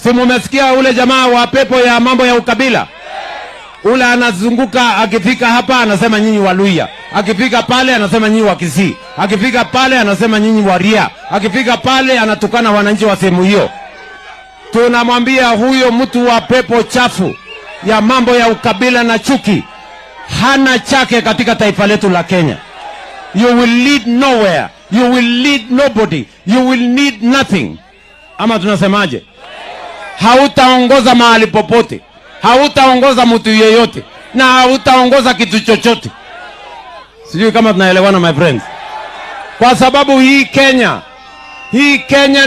Si mumesikia ule jamaa wa pepo ya mambo ya ukabila? Ule anazunguka, akifika hapa anasema nyinyi Waluya, akifika pale anasema nyinyi wa Kisii, akifika pale anasema nyinyi Waria, akifika pale anatukana wananchi wa sehemu hiyo. Tunamwambia huyo mtu wa pepo chafu ya mambo ya ukabila na chuki hana chake katika taifa letu la Kenya. You will lead nowhere. You will lead nobody. You will need nothing. Ama tunasemaje? Hautaongoza mahali popote. Hautaongoza mtu yeyote. Na hautaongoza kitu chochote. Sijui kama tunaelewana my friends. Kwa sababu hii Kenya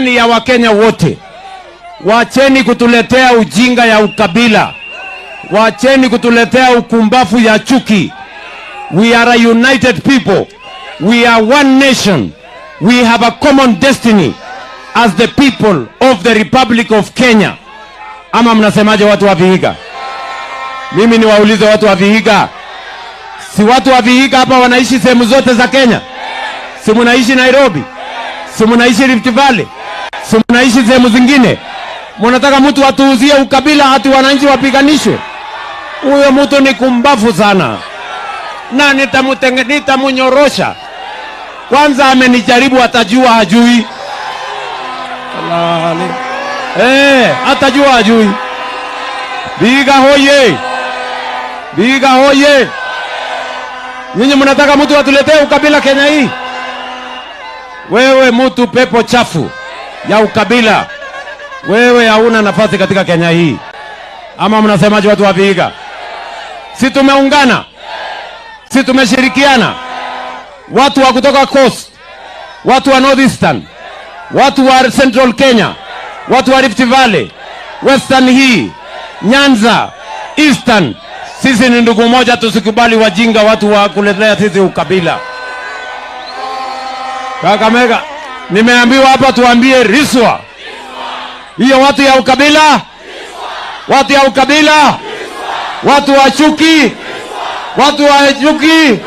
ni ya Wakenya wote. Wacheni kutuletea ujinga ya ukabila. Wacheni kutuletea ukumbafu ya chuki. We are a united people. We are one nation. We have a common destiny as the people of the Republic of Kenya. Ama mnasemaje watu wa Vihiga? Mimi niwaulize watu wa Vihiga. Si watu wa Vihiga hapa wanaishi sehemu zote za Kenya? Si mnaishi Nairobi? Si mnaishi Rift Valley? Si mnaishi sehemu zingine? Mnataka mtu atuuzie ukabila hati wananchi wapiganishwe? Huyo mtu ni kumbafu sana. Na nitamunyorosha. Kwanza amenijaribu, atajua hajui. Atajua hajui. Vihiga hoye. Vihiga hoye. Nyinyi mnataka mtu atuletee ukabila Kenya hii? Wewe mtu pepo chafu ya ukabila, wewe hauna nafasi katika Kenya hii. Ama mnasemaje watu wa Vihiga? Si tumeungana? Si tumeshirikiana? Watu wa kutoka Coast, watu wa Northeastern, watu wa Central Kenya, watu wa Rift Valley, Western hii, Nyanza, Eastern. Sisi ni ndugu moja, tusikubali wajinga watu wa kuletea sisi ukabila. Kakamega, nimeambiwa hapa tuambie riswa. Hiyo watu ya ukabila? Watu ya ukabila? Watu wa chuki? Watu wa chuki?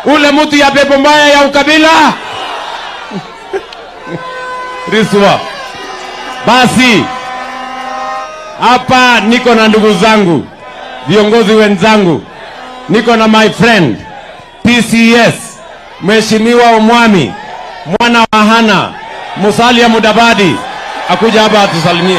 Ule mtu ya pepo mbaya ya ukabila? Riswa. Basi hapa niko na ndugu zangu, viongozi wenzangu, niko na my friend PCS Mheshimiwa Omwami, mwana wa Hana, Musalia Mudavadi, akuja hapa atusalimie.